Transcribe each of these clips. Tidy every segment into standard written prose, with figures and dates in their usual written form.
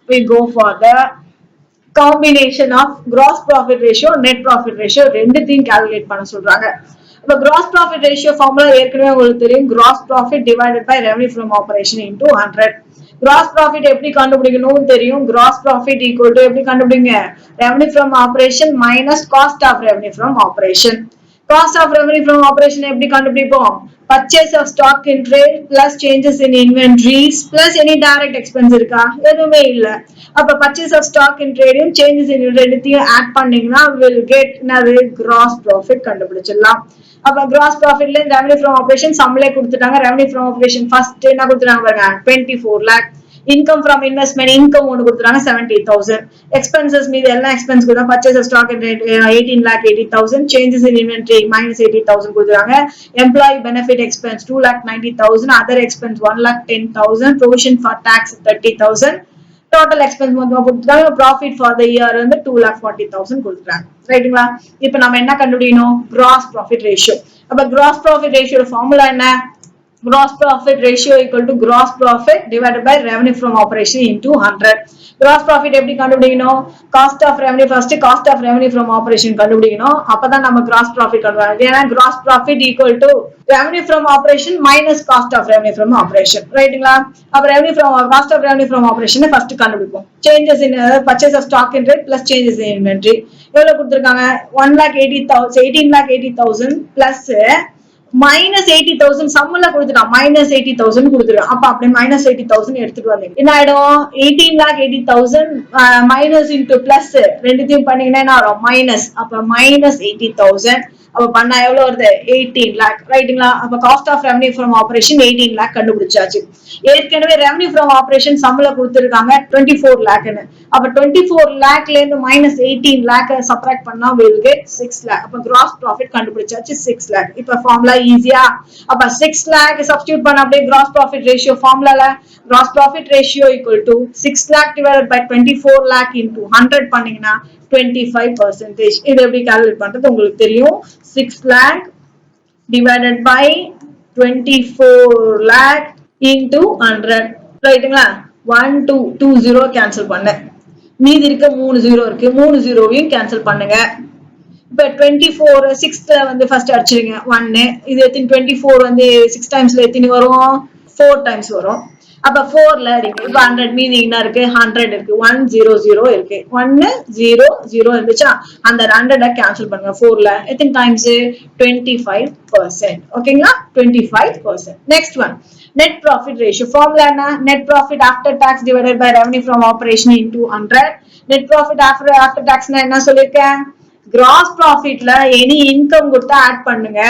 we go for the combination of gross profit ratio net profit ratio ரெண்டுத்தையும் calculate பண்ண சொல்றாங்க. இப்போ gross profit ratio formula ஏற்கனவே உங்களுக்கு தெரியும். gross profit divided by revenue from operation into 100. gross profit எப்படி கண்டுபிடிக்கணும்னு தெரியும். gross profit equal to எப்படி கண்டுபிடிங்க, revenue from operation minus cost of revenue from operation. cost of revenue from operation எப்படி கண்டுபிடிப்போம், purchase of stock in trade plus changes in inventories plus any direct expense இருக்கா, எதுவுமே இல்ல. அப்ப purchase of stock in trade changes in inventory add பண்ணீங்கன்னா will get என்னது gross profit கண்டுபிடிச்சிடலாம். அப்ப gross profit ல revenue from operation சம்பளே கொடுத்துட்டாங்க. revenue from operation first என்ன கொடுத்துட்டாங்க பாருங்க 24 lakh. income from investment income ஒன்னு கொடுத்துட்டாங்க 70,000. expenses மீது எல்லா expense கூட purchase of stock in trade 18,80,000. changes in inventory minus 80,000 கொடுத்துட்டாங்க. employee benefit expense 2,90,000. other expense 1,10,000. provision for tax 30,000. total expense மொத்தமா கொடுத்துட்டாங்க. profit for the year வந்து 2,40,000 கொடுத்துட்டாங்க. ரைட்டுங்களா? இப்போ நம்ம என்ன கண்டுபிடிக்கணும், gross profit ratio. அப்ப gross profit ratio ஃபார்முலா என்ன, gross profit ratio equal to gross profit divided by revenue from operation into 100. gross profit எப்படி கண்டுபிடிக்கணும், cost of revenue first cost of revenue from operation கண்டுபிடிக்கணும். அப்பதான் நம்ம gross profit கண்டுபிடிக்கணும். ஏன்னா gross profit equal to revenue from operation minus cost of revenue from operation. ரைட்டுங்களா? அப்ப revenue from cost of revenue from operation first கண்டுபிடிப்போம். changes in purchase of stock in trade plus changes in inventory எவ்வளவு கொடுத்திருக்காங்க, 18,80,000 plus minus 80,000 சம்மல கொடுத்துட்டான், minus 80,000 கொடுத்துருக்கான். அப்ப அப்படி minus 80,000 எடுத்துட்டு வந்தீங்க என்ன ஆயிடும், 18,80,000 minus into plus ரெண்டுத்தையும் பண்ணீங்கன்னா என்ன வரும் minus. அப்ப minus 80,000 அப்ப பண்ணா எவ்வளவு வருது 18 lakh. ரைட்டுங்களா? அப்ப cost of revenue from operation 18 lakh கண்டுபிடிச்சாச்சு. ஏற்கனவே ரெவன்யூ ஃப்ரம் ஆபரேஷன் சம்பள கொடுத்திருக்காங்க 24 lakh. அப்ப 24 lakhல இருந்து minus 18 lakh சப்ட்ராக்ட் பண்ணா we'll get 6 lakh. அப்ப gross profit கண்டுபிடிச்சாச்சு 6 lakh. இப்ப ஃபார்முலா ஈஸியா. அப்ப 6 lakh சப்ஸ்டிட்யூட் பண்ண அப்படியே gross profit ratio ஃபார்முலால gross profit ratio equal to 6 lakh divided by 24 lakh into 100 பண்ணீங்கன்னா 25%. இது எப்படி கால்குலேட் பண்றது உங்களுக்கு தெரியும். 6 lakh divided by 24 lakh into 100. ரைட்டுங்களா? 1 2 2 0 கேன்சல் பண்ண, மீதி இருக்க 3 0 இருக்கு, 3 0வையும் கேன்சல் பண்ணுங்க. இப்ப 24 6th வந்து ஃபர்ஸ்ட் அடிச்சிருங்க 1. இது எத்தனை 24 வந்து 6 டைம்ஸ்ல எத்தனை வரும், 4 டைம்ஸ் வரும். அப்ப 4ல அடிங்க. இப்ப 100 மீதி என்ன இருக்கு, 100 இருக்கு, 100 இருக்கு, 100 இருந்துச்சா, அந்த 100 கேன்சல் பண்ணுங்க. 4ல எத்தனை டைம்ஸ் 25%. ஓகேங்களா? 25%. Next one net profit ratio. formula என்ன, net profit after tax divided by revenue from operation into 100. net profit after tax னா என்ன சொல்லிருக்கேன், gross profitல any income கொடுத்தா ஆட் பண்ணுங்க,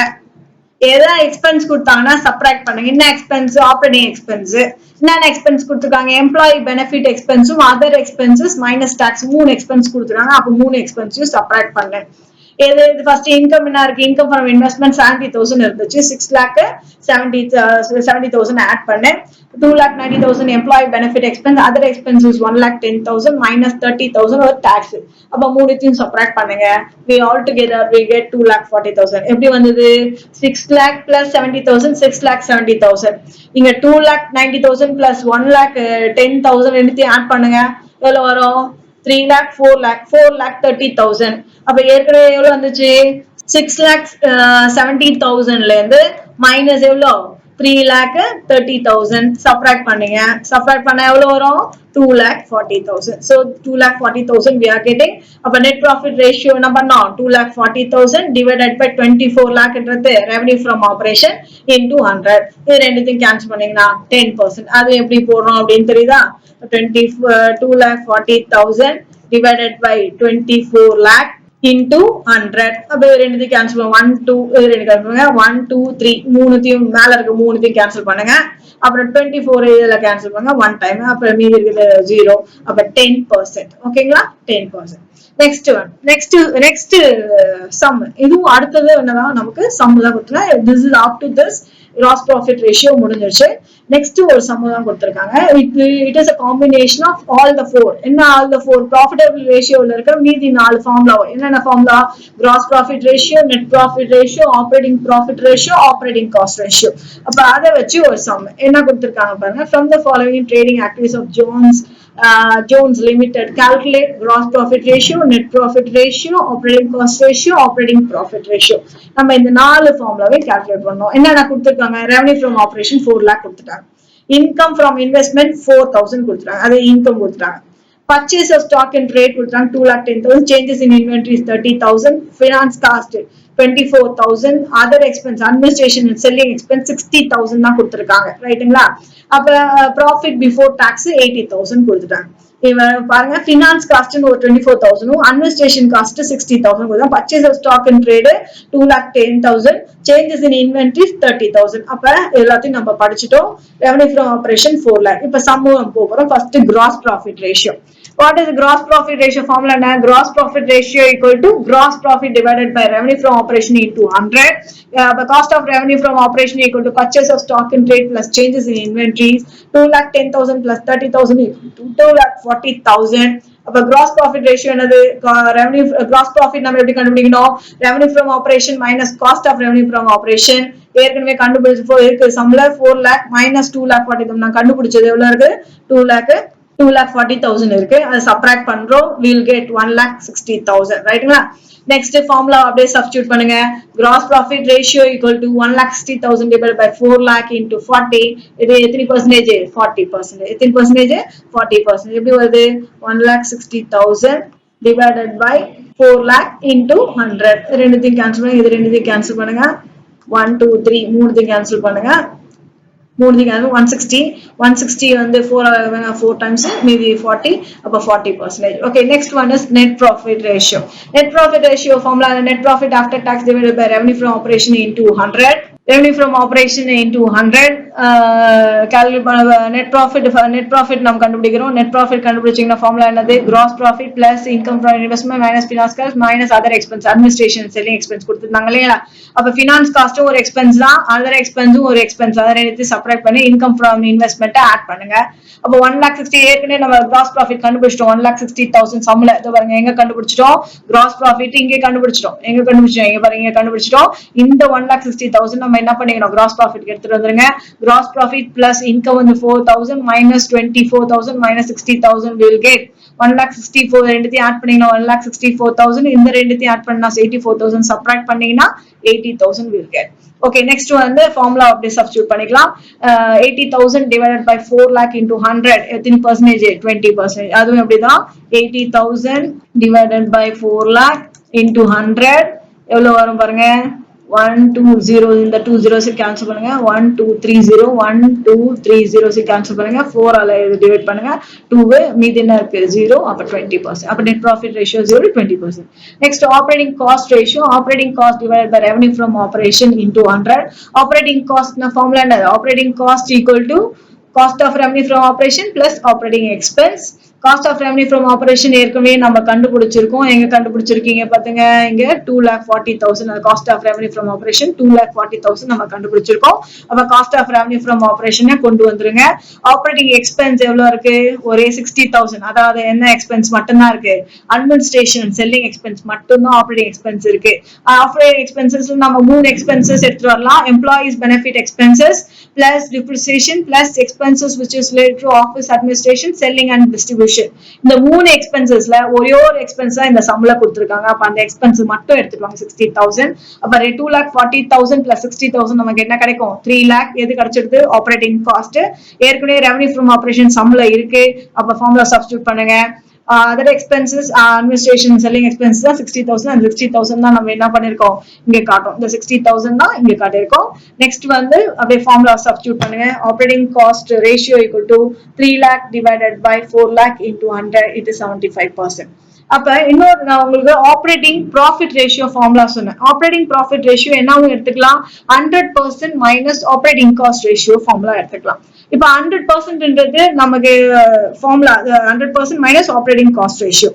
ஏதாவது எக்ஸ்பென்ஸ் கொடுத்தாங்கன்னா சப்ட்ராக்ட் பண்ணுங்க. என்ன எக்ஸ்பென்ஸ், ஆப்பரேட்டிங் எக்ஸ்பென்ஸ். என்னென்ன எக்ஸ்பென்ஸ் கொடுத்துருக்காங்க, எம்ப்ளாயி பெனிஃபிட் எக்ஸ்பென்ஸும் other expenses minus tax 3 expense கொடுத்துருக்காங்க. அப்போ 3 எக்ஸ்பென்ஸையும் சப்ட்ராக்ட் பண்ணு. இது ஃபர்ஸ்ட் இன்கம் என்ன இருக்கு, இன்கம் ஃப்ரம் இன்வெஸ்ட்மெண்ட் 70,000 இருந்துச்சு, 6 lakh 70,000 ஆட் பண்ணு. 2,90,000 employee benefit expense, other expenses 1,10,000 minus 30,000 ஒரு டாக்ஸ். அப்ப மூணுத்தையும் சப்ட்ராக்ட் பண்ணுங்க. we all together we get 2,40,000. எப்படி வந்தது, 6 lakh plus 70,000 6,70,000. இங்க 2,90,000 plus 1,10,000 ரெண்டுத்தையும் ஆட் பண்ணுங்க, எவ்வளவு வரும் 3 lakh 4,30,000. அப்ப ஏற்கனவே எவ்வளவு வந்துச்சு, 6,70,000ல இருந்து மைனஸ் எவ்வளவு 3,30,000 சப்ட்ராக்ட் பண்ணீங்க. சப்ட்ராக்ட் பண்ணா எவ்வளவு வரும் 2,40,000. so 2,40,000 we are getting. அப்ப net profit ratio என்ன பண்ணோம், 2,40,000 divided by 24 lakh என்றது revenue from operation into 100. இது ரெண்டுத்தையும் கேன்சல் பண்ணீங்கன்னா 10%. அது எப்படி போடுறோம் அப்படின்னு தெரியுதா, 2,40,000 divided by 24 lakh into 100. அப்ப ரெண்டுத்தையும் கேன்சல் பண்ணுங்க. 1 2 ரெண்டு கேன்சல் பண்ணுங்க, 1 2 3 மூணுத்தையும் மேல இருக்க மூணுத்தையும் கேன்சல் பண்ணுங்க. அப்புறம் 24 இதுல கேன்சல் பண்ணுங்க 1 டைம், அப்புறம் மீதி இருக்குது 0. அப்ப 10%. ஓகேங்களா? 10%. Next one, next sum. இதுவும் அடுத்தது என்னன்னா நமக்கு சம் தான் கொடுத்துருக்கேன். this is up to this gross profit ratio முடிஞ்சிருச்சு. நெக்ஸ்ட் ஒரு சம் தான் கொடுத்திருக்காங்க. It is a combination of all the four. என்ன all the four profitable ratioல இருக்கிற மீதி 4 ஃபார்முலா. என்னென்ன formula? gross profit ratio, net profit ratio, operating profit ratio, operating cost ratio. அப்ப அதை வச்சு ஒரு சம் என்ன கொடுத்திருக்காங்க பாருங்க. From the following trading activities of Jones Limited, calculate gross profit ratio, net profit ratio, operating cost ratio, operating profit ratio. நம்ம இந்த 4 ஃபார்முலாவை கால்குலேட் பண்ணோம். என்னென்ன கொடுத்திருக்காங்க? revenue from operation 4 lakh கொடுத்துட்டாங்க. income from investment 4000 கொடுத்துட்டாங்க. அது இன்கம் கொடுத்துட்டாங்க. purchase of stock and trade கொடுத்துட்டாங்க 2,10,000. changes in inventory 30,000. finance cost 24,000. other expense administration and selling expense 60,000 தான் கொடுத்திருக்காங்க. ரைட்டுங்களா? அப்ப ப்ராஃபிட் பிஃபோர் டாக்ஸ் 80,000 கொடுத்துட்டாங்க. பாருங்க, பினான்ஸ் காஸ்ட் ஒரு 24,000, அட்மினிஸ்ட்ரேஷன் காஸ்ட் 60,000 கொடுத்தா. Purchase of stock and trade 2,10,000, changes in inventory 30,000. அப்ப எல்லாத்தையும் நம்ம படிச்சுட்டோம். Revenue from operation 4 lakh. இப்ப சம்பவம் போறோம். First gross profit ratio. What is the gross profit ratio formula? Gross profit ratio equal to gross profit divided by revenue from operation into 100. The cost of revenue from operation equal to purchase of stock and trade plus changes in inventories. 2,10,000 plus 30,000 equal to 2,40,000. அப்ப gross profit ratio என்னது? revenue gross profit நம்ம எப்படி கண்டுபிடிக்கணும்? revenue from operation minus cost of revenue from operation. ஏற்கனவே கண்டுபிடிச்சு இருக்கு சம்ல 4 lakh minus 2,40,000 நான் கண்டுபிடிச்சது எவ்வளவு இருக்கு? 2,40,000 இருக்கு. அதை சப்ராக்ட் பண்றோம். we'll get 1,60,000. ரைட்டுங்களா? நெக்ஸ்ட் ஃபார்முலா அப்படியே சப்ஸ்டிட்யூட் பண்ணுங்க. gross profit ratio equal to 1,60,000 divided by 4 lakh into 40. இது எத்தனை பர்சன்டேஜ்? 40%. எத்தனை பர்சன்டேஜ்? 40%. எப்படி வருது? 1,60,000 divided by 4 lakh into 100. ரெண்டுத்தையும் கேன்சல் பண்ணுங்க. இது ரெண்டுத்தையும் கேன்சல் பண்ணுங்க. 1 2 3 மூணுத்தையும் கேன்சல் பண்ணுங்க. 160 வந்து 4 times மீதி 40. அப்ப 40%. Okay, next one is net profit ratio. Net profit ratio formula, net profit after tax divided by revenue from operation into 100. revenue from operation into 100. net profit நாம் கண்டுபிடிக்கிறோம். net profit கண்டுபிடிச்சீங்கன்னா ஃபார்முலா என்னது? gross profit plus income from investment minus finance cost minus other expense, administration selling expense கொடுத்திருந்தாங்க இல்லையா? அப்ப finance cost ஒரு expense தான், other expense ஒரு expense. அதை எடுத்து சப்ராக்ட் பண்ணி income from investment ஆட் பண்ணுங்க. அப்ப 1,60,000 ஏற்கனவே நம்ம gross profit கண்டுபிடிச்சிட்டோம். 1,60,000 சம்ல இத பாருங்க, எங்க கண்டுபிடிச்சிட்டோம்? gross profit இங்கே கண்டுபிடிச்சிட்டோம். எங்க கண்டுபிடிச்சோம்? இங்க பாருங்க, இங்க கண்டுபிடிச்சிட்டோம். இந்த 1,60,000 நம்ம என்ன பண்ணிக்கணும்? gross profit எடுத்துட்டு வந்துருங்க. gross profit plus income வந்து 4,000 minus 24,000 minus 60,000 will get 1,64,000. ரெண்டுத்தையும் ஆட் பண்ணீங்கன்னா 1,64,000. இந்த ரெண்டுத்தையும் ஆட் பண்ணா 84,000. சப்ராக்ட் பண்ணீங்கன்னா 80,000 will get. Okay, next வந்து ஃபார்முலா அப்படியே சப்ஸ்டிட்யூட் பண்ணிக்கலாம். 80,000 divided by 4 lakh into 100. எத்தனை பர்சன்டேஜ்? 20%. அதுவும் எப்படிதான்? 80,000 divided by 4 lakh into 100 எவ்வளவு வரும் பாருங்க. 1 2 0. இந்த 2 zeros கேன்சல் பண்ணுங்க. 1 2 3 0. 1 2 3 zeros கேன்சல் பண்ணுங்க. 4 ஆல டிவைட் பண்ணுங்க. 2 மீதி என்ன இருக்கு? 0. அப்ப 20%. அப்ப net profit ratio 0 20%. next operating cost ratio. operating cost divided by revenue from operation into 100. operating cost na formula என்ன? operating cost equal to cost of revenue from operation plus operating expense. Cost of revenue from operation ஏற்கனவே நம்ம கண்டுபிடிச்சிருக்கோம். எங்க கண்டுபிடிச்சிருக்கீங்க பாத்துங்க, இங்க 2,40,000. அது cost of revenue from operation 2,40,000 நம்ம கண்டுபிடிச்சிருக்கோம். அப்ப காஸ்ட் ஆஃப் ரெவன்யூ ஃப்ரம் ஆபரேஷனை கொண்டு வந்துருங்க. ஆபரேட்டிங் எக்ஸ்பென்ஸ் எவ்வளவு இருக்கு? ஒரே 60,000. அதாவது என்ன எக்ஸ்பென்ஸ் மட்டும்தான் இருக்கு? அட்மினிஸ்ட்ரேஷன் செல்லிங் எக்ஸ்பென்ஸ் மட்டும்தான் ஆபரேட்டிங் எக்ஸ்பென்ஸ் இருக்கு. ஆபரேட்டிங் எக்ஸ்பென்சஸ் நம்ம 3 எக்ஸ்பென்சஸ் எடுத்துட்டு வரலாம். Employees benefit expenses plus depreciation plus expenses which is related to office administration, selling and distribution. இந்த 3 எக்ஸ்பென்சஸ்ல ஒரே ஒரு எக்ஸ்பென்ஸ் தான் இந்த சம்பள கொடுத்திருக்காங்க. அப்ப அந்த எக்ஸ்பென்ஸ் மட்டும் எடுத்துக்குவாங்க 60,000. அப்ப 2,40,000 plus 60,000 நமக்கு என்ன கிடைக்கும்? 3 lakh. எது கிடைச்சிருக்கு? Operating cost. ஏற்கனவே ரெவன்யூ ஃப்ரம் ஆபரேஷன் சம்பளம் இருக்கு. அப்ப ஃபார்முலா சப்ஸ்டிட்யூட் பண்ணுங்க. other expenses, administration selling expenses தான் 60,000. and 60,000 தான் நம்ம என்ன பண்ணிருக்கோம்? இங்க காட்டும். இந்த 60,000 தான் இங்க காட்டியிருக்கோம். நெக்ஸ்ட் வந்து அப்படியே ஃபார்முலா சப்ஸ்டிட்யூட் பண்ணுங்க. Operating cost ratio equal to 3 lakh divided by 4 lakh into 100. it is 75%. அப்ப இன்னொரு நான் உங்களுக்கு ஆபரேட்டிங் ப்ராஃபிட் ரேஷியோ ஃபார்முலா சொன்னேன். ஆபரேட்டிங் ப்ராஃபிட் ரேஷியோ என்னவும் எடுத்துக்கலாம்? 100% minus operating cost ratio formula எடுத்துக்கலாம். இப்ப 100%ன்றது நமக்கு formula 100% minus operating cost ratio.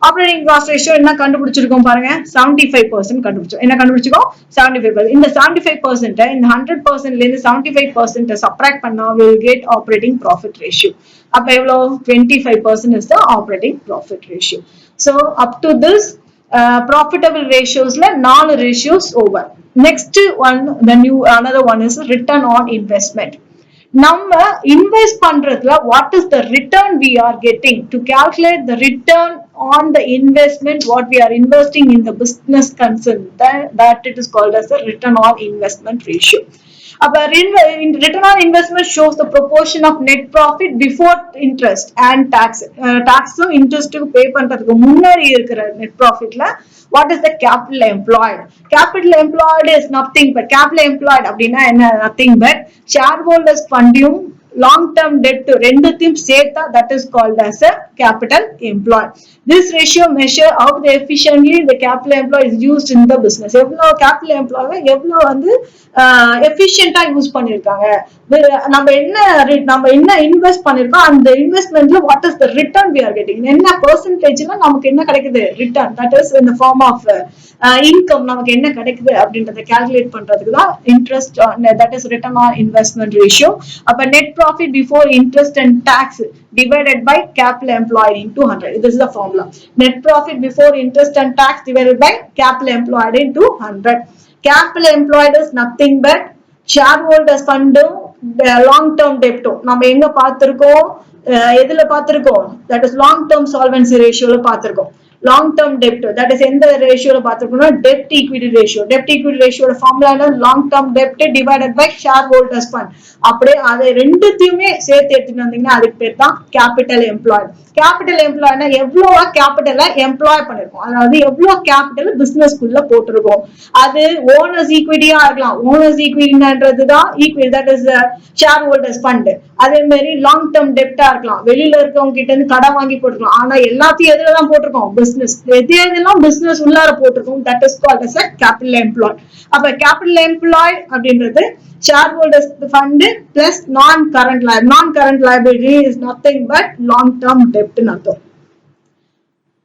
Operating cost ratio என்ன கண்டுபிடிச்சிருக்கோம் பாருங்க, 75% கண்டுபிடிச்சோம். என்ன கண்டுபிடிச்சிருக்கோம்? 75%. இந்த 75% இந்த 100% இருந்து 75% சப்ட்ராக்ட் பண்ணா will get operating profit ratio. அப்ப எவ்வளவு? 25% is the operating profit ratio. So up to this profitable ratiosல 4 ratios over. Next one, another one is return on investment. நம்ம இன்வெஸ்ட் பண்றதுல what is the return we are getting? To calculate the return on the investment what we are investing in the business concern, that it is called as the return on investment ratio. Return on investment shows the proportion of net profit before interest and tax. Taxum interest pay பண்றதுக்கு முன்னாடி இருக்கிற net profitல what is the capital employed? Capital employed is nothing but capital employed அப்படின்னா என்ன? Nothing but shareholders fundium long term debt ரெண்டுத்தையும் சேர்த்தா that is called as a capital employed. This ratio measure how efficiently the capital employed is used in the business. எவ்வளவு capital employed எவ்வளவு வந்து எஃபிஷியன்ட்டா use பண்ணிருக்காங்க, நம்ம என்ன இன்வெஸ்ட் பண்ணிருக்கோம் அந்த இன்வெஸ்ட்மெண்ட்ல what is the return we are getting, என்ன பெர்சன்டேஜ்ல நமக்கு என்ன கிடைக்குது return, that is in the form of income நமக்கு என்ன கிடைக்குது அப்படின்றத கால்குலேட் பண்றதுக்கு தான் interest, that is return on investment ratio. அப்ப net profit before interest and tax divided by capital employed into 100. This is the formula. Net profit before interest and tax divided by capital employed into 100. Capital employed is nothing but shareholders fund long term debt. நம்ம எங்க பார்த்திருக்கோம், எதுல பார்த்திருக்கோம், that is long term solvency ratio பார்த்திருக்கோம். long term debt, that is எந்த ரேஷியோல பார்த்திருக்கோம்னா debt equity ratio. debt equity ratio formula long term debt divided by shareholders fund. அப்படியே அதை ரெண்டுத்தையுமே சேர்த்து எடுத்துட்டு வந்தீங்கன்னா அதுக்கு பேர் தான் கேபிட்டல் எம்ப்ளாய்ட். கேபிட்டல் எம்ப்ளாய்னா எவ்வளவு கேபிட்டலை எம்ப்ளாய் பண்ணிருக்கோம், அதாவது எவ்வளவு கேபிட்டல் பிசினஸ்க்குள்ள போட்டிருக்கோம். அது ஓனர்ஸ் ஈக்விட்டியா இருக்கலாம், ஓனர்ஸ் ஈக்விட்டின்றதுதான் equity, that is share holders fund. அதே மாதிரி லாங் டேர்ம் டெப்டா இருக்கலாம், வெளியில இருக்கவங்க கிட்ட இருந்து கடன் வாங்கி போட்டிருக்கலாம். ஆனா எல்லாத்தையும் எதுலதான் போட்டிருக்கோம், பிசினஸ். எதெல்லாம் பிசினஸ் உள்ளார போட்டிருக்கோம், that is called as capital employed. அப்ப கேபிட்டல் எம்ப்ளாய்ட் அப்படின்றது shareholders fund plus non-current liability. Non-current liability is nothing but long-term debt in அர்த்தம்.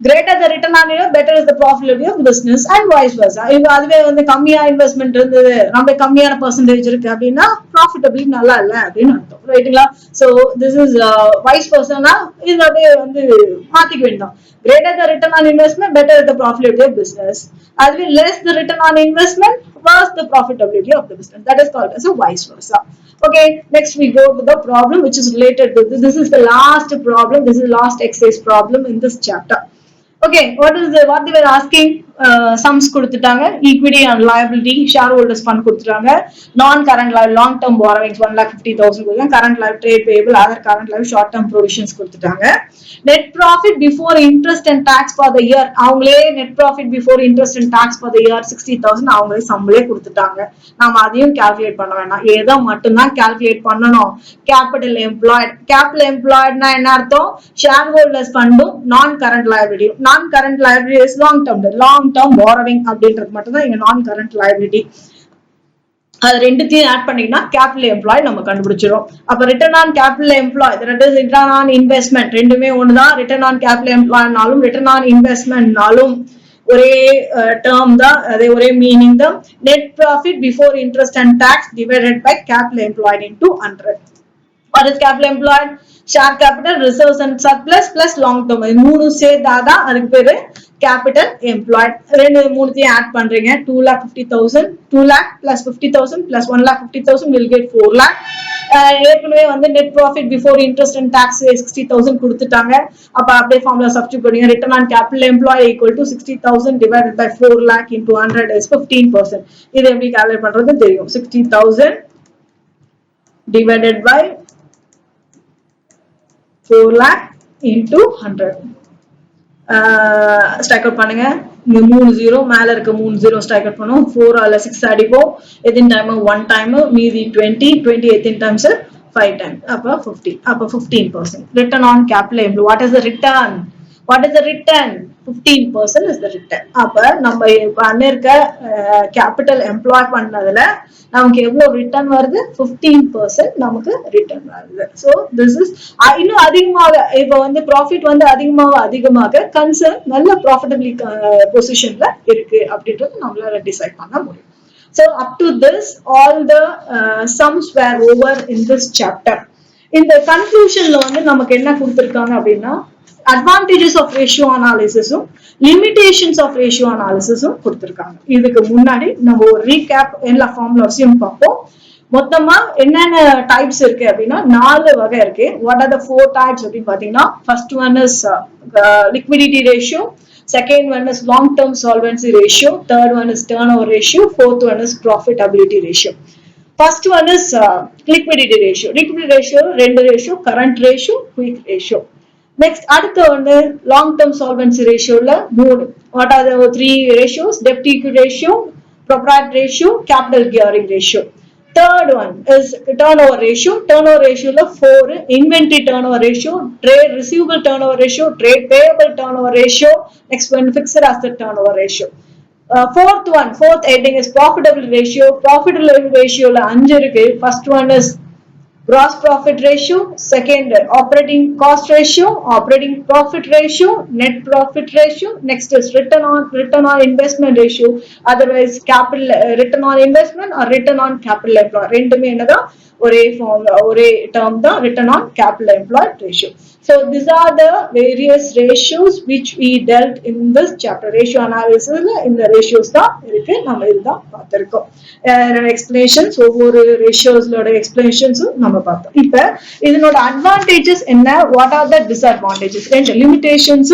Greater the return on investment, better is the profitability of business and vice versa. இப்போ அதுவே வந்து கம்மியா investment இருந்தது, ரொம்ப கம்மியான பெர்சன்டேஜ் இருக்கு அப்படின்னா ப்ராஃபிட்டபிலிட்டி நல்லா இல்ல அப்படின்னு அர்த்தம், ரைட்டுங்களா? சோ திஸ் இஸ் வைஸ் பர்சனா இது அப்படியே வந்து மாத்திக்க வேண்டாம். Greater the return on investment, better is the profitability of business. அதுவே less the return on investment, worse the profitability of the business. That is called as a vice versa. Okay, next we go to the problem which is related to this. This is the last problem. This is the last exercise problem in this chapter. Okay, what they were asking, sums கொடுத்துட்டாங்க, equity and liability, shareholders fund கொடுத்துட்டாங்க, non current liability, long term borrowings 1,50,000 கொடுத்தாங்க, current liability, trade payable, other current liability, short term provisions கொடுத்துட்டாங்க. net profit before interest and tax for the year, அவங்களே net profit before interest and tax for the year 60,000 அவங்களே சம்பளே கொடுத்துட்டாங்க. நாம அதையும் calculate பண்ண வேண்டாம், ஏதோ மட்டும் தான் கால்குலேட் பண்ணணும். கேபிட்டல் எம்ப்ளாய்ட், கேபிட்டல் எம்ப்ளாய்ட்னா என்ன அர்த்தம், shareholders ஃபண்டும் non current liability. non current liability is long term debt, long term borrowing அப்படின்றது மட்டும் தான் இங்க non current liability. அது ரெண்டுத்தையும் ஆட் பண்ணீங்கன்னா கேபிட்டல் எம்ப்ளாய் நம்ம கண்டுபிடிச்சிரும். அப்ப return on capital employ, return on investment ரெண்டுமே ஒண்ணுதான். ரிட்டர்ன் ஆன் கேபிட்டல் எம்ப்ளாய்னாலும் ரிட்டர்ன் ஆன் இன்வெஸ்ட்மெண்ட்னாலும் ஒரே டேர்ம் தான், அதே ஒரே மீனிங் தான். Net profit before interest and tax divided by capital employed into 100. What is capital employed? Share capital, reserves and surplus plus long term. மூணு சேர்த்தாதான் அதுக்கு பேரு capital employed. ரெண்டு மூணுத்தையும் ஆட் பண்றீங்க, 2,50,000, 2 lakh plus 50,000 plus 1,50,000 will get 4 lakh. ஏற்கனவே வந்து net profit before interest and tax 60,000 கொடுத்துட்டாங்க. அப்ப அப்படியே ஃபார்முலா சப்ஸ்டிட்யூட் பண்ணுங்க. return on capital employed equal to 60,000 divided by 4 lakh into 100 is 15%. இது எப்படி கால்குலேட் பண்றது தெரியும். 60,000 divided by 4 lakh into 100. Stock out பண்ணுங்க. இங்க 3 0 மேல இருக்க 3 0 ஸ்டாக் அவுட் பண்ணுவோம். 4 ஆல 6 அடிப்போம். எத்தனை டைம் 1 டைம், மீதி 20 20 எத்தனை டைம்ஸ் 5 டைம், அப்ப 50. அப்ப 15%. Return on capital employed. What is the return? What is the return? 15% is the return. அப்ப நம்ம பண்ணிருக்க கேபிட்டல் எம்ப்ளாய் பண்ணதுல நமக்கு எவ்வளவு ரிட்டர்ன் வருது? 15% நமக்கு ரிட்டர்ன் வருது. சோ திஸ் இஸ் இன்னும் அதிகமாக இப்ப வந்து ப்ராஃபிட் வந்து அதிகமாக கன்சர்ன் நல்ல ப்ராஃபிட்டபிலிட்டி பொசிஷன்ல இருக்கு அப்படின்றது நம்மளால டிசைட் பண்ண முடியும். So up to this, all the sums were over in this chapter. இந்த கன்க்ளூஷன்ல வந்து நமக்கு என்ன கொடுத்திருக்காங்க அப்படின்னா advantages of ratio analysis limitations of ratio analysis கொடுத்திருக்காங்க. இதுக்கு முன்னாடி நம்ம ஒரு ரீகேப் எல்லா ஃபார்முலாஸையும் பார்ப்போம். மொத்தமா என்னென்ன டைப்ஸ் இருக்கு அப்படின்னா 4 வகை இருக்கு. வாட் ஆர் த 4 டைப்ஸ் அப்படின்னு பாத்தீங்கன்னா first one is liquidity ratio, second one is long term solvency ratio, third one is turnover ratio, fourth one is profitability ratio. First one is liquidity ratio. Liquidity ratio ரெண்டு ratio, current ratio, quick ratio. Next அடுத்து வந்து long term solvency ratioல 3. What are the 3 ratios? Debt equity ratio, proprietary ratio, capital gearing ratio. Third one is turnover ratio. Turnover ratio la 4. Inventory turnover ratio, trade receivable turnover ratio, trade payable turnover ratio. Next one fixed asset turnover ratio. Fourth heading is profitability ratio. Profitability ratio la 5 இருக்கு. First one is gross profit ratio, second operating cost ratio, operating profit ratio, net profit ratio. Next is return on investment ratio, otherwise capital return on investment or return on capital employed. ரெண்டுமே என்னதான் ஒரே term தான் return on capital employed ratio. So these are the various ratios which we dealt in this chapter. Ratio analysis இந்த ratios தான் இருக்கு. நம்ம இதுதான் பார்த்திருக்கோம். Explanations ஒவ்வொரு ratiosலோட explanations நம்ம பார்த்தோம். இப்ப இதனோட advantages என்ன? What are the disadvantages? ரெண்டு limitations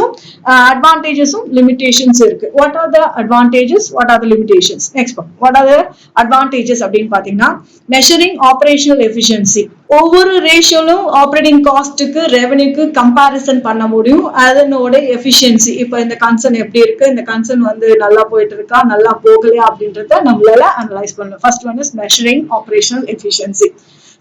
advantages limitations இருக்கு. What are the advantages? What are the limitations? Next one. What are the advantages அப்படின்னு பாத்தீங்கன்னா measuring operational efficiency. ஒவ்வொரு ரேஷியோலும் ஆப்ரேட்டிங் காஸ்ட்டுக்கு ரெவன்யூக்கு கம்பாரிசன் பண்ண முடியும். அதனோட எஃபிஷியன்சி இப்ப இந்த கன்சர்ன் எப்படி இருக்கு, இந்த கன்சர்ன் வந்து நல்லா போயிட்டு இருக்கா, நல்லா போகலையா அப்படின்றத நம்மளால அனலைஸ் பண்ணணும். First one is measuring operational efficiency.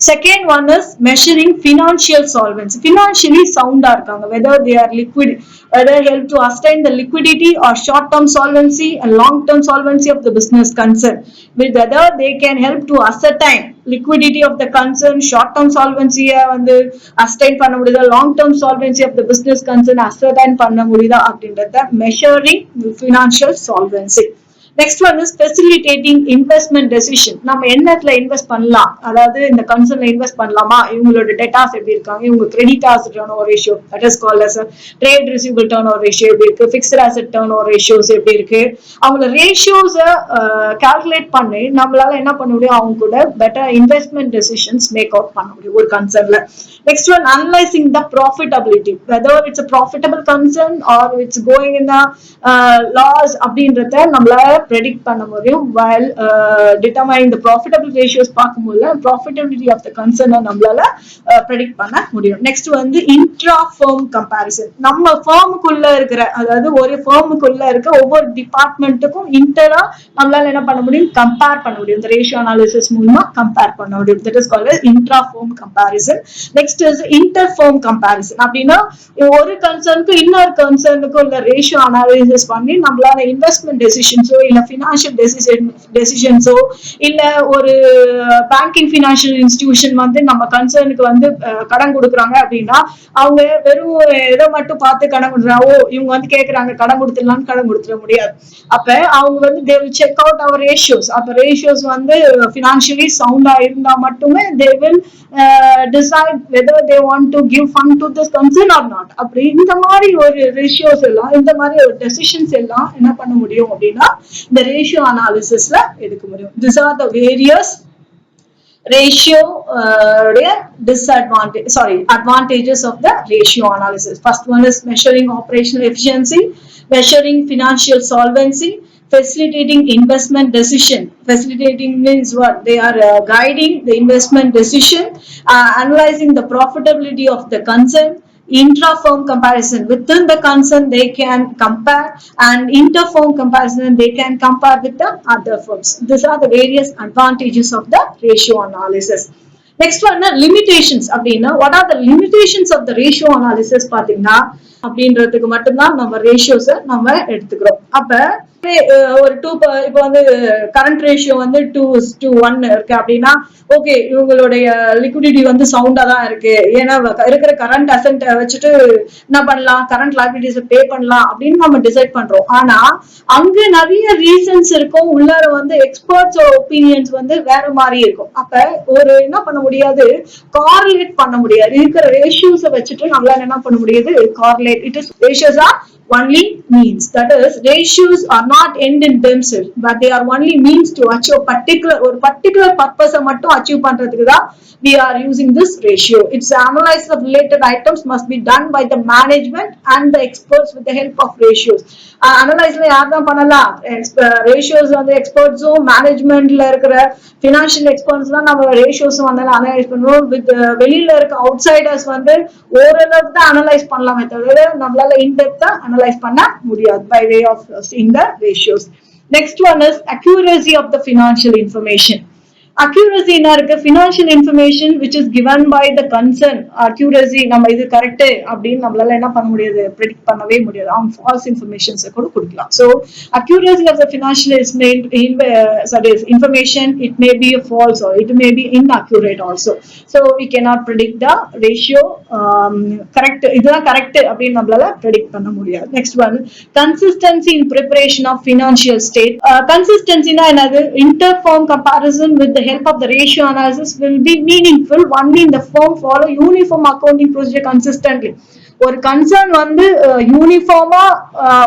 Second one is measuring financial solvency. Financially sound இருக்காங்க, whether they are liquid, whether help to sustain the liquidity or short term solvency and long term solvency of the business concern, whether they can help to ascertain liquidity of the concern, short term solvency வந்து ascertain பண்ண முடியுதா, long term solvency of the business concern ascertain பண்ண முடியுதா அப்படின்றத measuring financial solvency. Next one is facilitating investment decision. நம்ம என்னத்துல invest பண்ணலாம், அதாவது இந்த கன்சர்ன்ல இன்வெஸ்ட் பண்ணலாமா, இவங்களோட டெட்டாஸ் எப்படி இருக்காங்க, இவங்க creditors turnover ratio that is called as trade receivable turnover ratio எப்படி இருக்கு, fixed asset turnover ratios எப்படி இருக்கு, அவங்கள ரேஷியோஸ் கால்குலேட் பண்ணி நம்மளால என்ன பண்ண முடியும், அவங்க கூட better investment decisions make out பண்ண முடியும் ஒரு கன்சர்ன்ல. Next one, analyzing the profitability, whether it's a profitable concern or it's going in a loss அப்படின்றத நம்மளால predict பண்ண முடியும். While determining the profitability ratios பார்க்கும்போது profitability of the concern நம்மளால predict பண்ண முடியும். Next வந்து intra firm comparison. நம்ம firmக்குள்ள இருக்கிற, அதாவது ஒரு firmக்குள்ள இருக்க ஒவ்வொரு டிபார்ட்மெண்ட்டுக்கும் இன்டரா நம்மளால என்ன பண்ண முடியும், கம்பேர் பண்ண முடியும். இந்த ரேஷியோ அனாலிசிஸ் மூலமா கம்பேர் பண்ண முடியும். That is called as intra firm comparison. Next is inter firm comparison. அப்படின்னா ஒரு கன்சர்னுக்கு இன்னொரு கன்சர்னுக்கு உள்ள ரேஷியோ அனாலிசிஸ் பண்ணி நம்மளால இன்வெஸ்ட்மெண்ட் டெசிஷன்ஸோ இல்ல பினான்சியல் டெசிஷன்ஸோ இல்ல ஒரு பேங்கிங் பினான்சியல் இன்ஸ்டிடியூஷன் வந்து நம்ம கன்சர்னுக்கு வந்து கடன் கொடுக்குறாங்க அப்படின்னா அவங்க வெறும் எதை மட்டும் பார்த்து கடன் கொடுக்குறாங்க, இவங்க வந்து கேட்கறாங்க கடன் கொடுத்துடலாம்னு கடன் கொடுத்துட முடியாது. அப்ப அவங்க வந்து they will check out our ratios. அப்ப ரேஷியோஸ் வந்து பினான்சியலி சவுண்டா இருந்தா மட்டுமே they will decide whether they want to give fund to this concern or not. அப்படி இந்த மாதிரி ஒரு ரேஷியோஸ் எல்லாம், இந்த மாதிரி ஒரு டெசிஷன்ஸ் எல்லாம் என்ன பண்ண முடியும் அப்படின்னா இந்த ரேஷியோ அனாலிசிஸ்ல எடுக்க முடியும். These are the various ratio advantages of the ratio analysis. First one is measuring operational efficiency, measuring financial solvency, facilitating investment decision. Facilitating means what? They are guiding the investment decision, analyzing the profitability of the concern, intra-firm comparison. Within the concern they can compare, and inter-firm comparison they can compare with the other firms. These are the various advantages of the ratio analysis. Next வந்து limitations அப்படின்னா what are the limitations of the ratio analysis பாத்தீங்கன்னா அப்படின்றதுக்கு மட்டும்தான் நம்ம ரேஷியோஸை நம்ம எடுத்துக்கிறோம். அப்ப ஒரு இப்ப வந்து கரண்ட் ரேஷியோ வந்து 2:1 இருக்கு அப்படின்னா ஓகே இவங்களுடைய லிக்விடிட்டி வந்து சவுண்டா தான் இருக்கு, ஏன்னா இருக்கிற கரண்ட் அசென்ட் வச்சுட்டு என்ன பண்ணலாம், கரண்ட் லைபிலிட்டிஸ் பே பண்ணலாம் அப்படின்னு நம்ம டிசைட் பண்றோம். ஆனா அங்க நிறைய ரீசன்ஸ் இருக்கும், உள்ளார வந்து எக்ஸ்பர்ட்ஸ் ஒப்பீனியன்ஸ் வந்து வேற மாதிரி இருக்கும். அப்ப ஒரு என்ன பண்ண முடியாது, கார்லேட் பண்ண முடியாது. இருக்கிற ரேஷியோஸை வச்சுட்டு நம்மளால என்ன பண்ண முடியாது, கார்லேட். It is ratios R only means, that is ratios are not end in themselves but they are only means to achieve particular purpose மட்டும் achieve பண்றதுக்கு தான் we are using this ratio. Its analysis of related items must be done by the management and the experts with the help of ratios. அனலைஸ்ல யார் தான் பண்ணலாம், ratios வந்து எக்ஸ்பர்ட்ஸும் மேனேஜ்மெண்ட்ல இருக்கிற financial experts தான் நம்ம ரேஷியோஸும் வந்து அனலைஸ் பண்ணுவோம். வித் வெளியில இருக்க அவுட் சைடர்ஸ் வந்து ஓரளவுக்கு தான் அனலைஸ் பண்ணலாமே தவிர நம்மளால இன்டெப்தா அனலைஸ் பண்ண முடியாது by way of seeing the ratios. Next one is accuracy of the financial information. Accuracy என்ன இருக்கு, financial information which is given by the concern. Accuracy நம்ம இது கரெக்ட் அப்படின்னு நம்மளால என்ன பண்ண முடியாது, ப்ரெடிக்ட் பண்ணவே முடியாது. அவங்க ஃபால்ஸ் இன்ஃபர்மேஷன்ஸ் கூட கொடுக்கலாம். So accuracy of the financial information, it may be a false or it may be inaccurate also. So we cannot predict the ratio. Correct இதுதான் கரெக்ட் அப்படின்னு நம்மளால ப்ரெடிக்ட் பண்ண முடியாது. Next one, consistency in preparation of financial state. Consistencyனா என்னது, inter-firm comparison with the help of the ratio analysis will be meaningful only in the firm follow uniform accounting procedure consistently. ஒரு concern வந்து யூனிஃபார்மா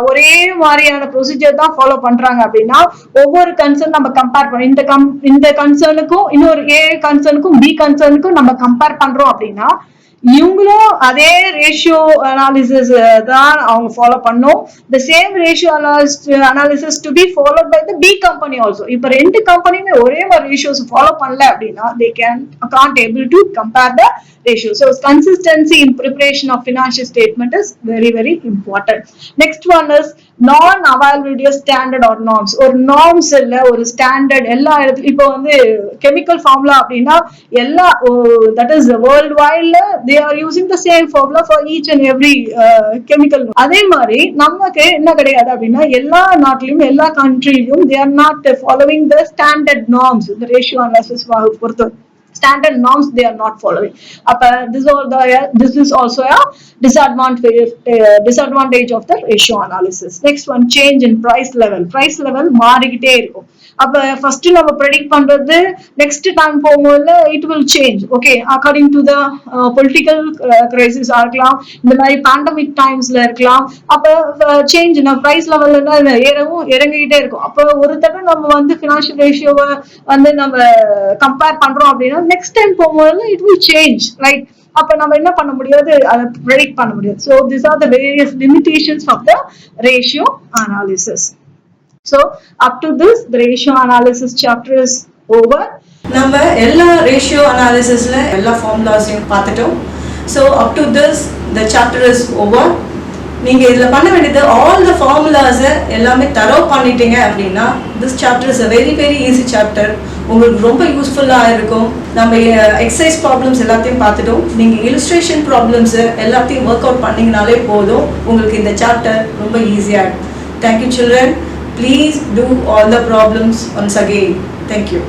ஒரே மாதிரியான procedure தான் follow பண்றாங்க அப்படின்னா ஒவ்வொரு concern நம்ம கம்பேர் பண்ணோம், இந்த கன்சர்னுக்கும் இன்னொரு ஏ கன்சர்னுக்கும் பி கன்சர்னுக்கும் நம்ம கம்பேர் பண்றோம் அப்படின்னா இவங்களும் அதே ரேஷியோ அனாலிசிஸ் தான் அவங்க ஃபாலோ பண்ணும். The same ratio analysis to be followed by the B company also. இப்ப ரெண்டு கம்பெனியுமே ஒரே மாதிரி ரேஷியோஸ் ஃபாலோ பண்ணல அப்படின்னா they can't able to compare the ratio. So consistency in preparation of financial statement is very very important. Next one is non-availability of standard or norms. ஒரு norms இல்ல ஒரு standard எல்லா இடத்துல. இப்போ வந்து கெமிக்கல் ஃபார்முலா அப்படின்னா எல்லா that is world wide they are using the same formula for each and every chemical. அதே மாதிரி நமக்கு என்ன கிடையாது அப்படின்னா எல்லா நாட்டிலும் எல்லா கண்ட்ரிலும் they are not following the standard norms. The ratio analysis பொறுத்த standard norms they are not following. This is also a disadvantage of the ratio analysis. Next one, change in price level மாறிக்கிட்டே இருக்கும். அப்ப first நம்ம predict பண்றது next time போகும்போது it will change. Okay, according to the political crisis இருக்கலாம், இந்த மாதிரி pandemic டைம்ஸ்ல இருக்கலாம். அப்ப சேஞ்ச் பிரைஸ் லெவல்ல ஏறவும் இறங்கிக்கிட்டே இருக்கும். அப்ப ஒரு தடவை நம்ம வந்து பினான்சியல் ரேஷியோவை வந்து நம்ம கம்பேர் பண்றோம் அப்படின்னா நெக்ஸ்ட் டைம் போகும்போது இட் வில் சேஞ்ச், ரைட்? அப்ப நம்ம என்ன பண்ண முடியாது, அதை ப்ரெடிக்ட் பண்ண முடியாது. So these are the various limitations of the ratio analysis. So up to this the ratio analysis chapter is over. நம்ம எல்லா ரேஷியோ அனாலிசிஸ்ல எல்லா ஃபார்முலாஸையும் பார்த்துட்டோம். So up to this the chapter is over. நீங்க இதுல பண்ண வேண்டியது all the formulas எல்லாமே தரோ பண்ணிட்டீங்க அப்படின்னா this chapter is a very very easy chapter. உங்களுக்கு ரொம்ப யூஸ்ஃபுல்லா இருக்கும். நம்ம எக்ஸசைஸ் ப்ராப்ளம்ஸ் எல்லாத்தையும் பார்த்துட்டோம். நீங்க illustration ப்ராப்ளம்ஸ் எல்லாத்தையும் ஒர்க் அவுட் பண்ணீங்கனாலே போதும், உங்களுக்கு இந்த சாப்டர் ரொம்ப ஈஸியா இருக்கும். Thank you children. Please do all the problems once again. Thank you.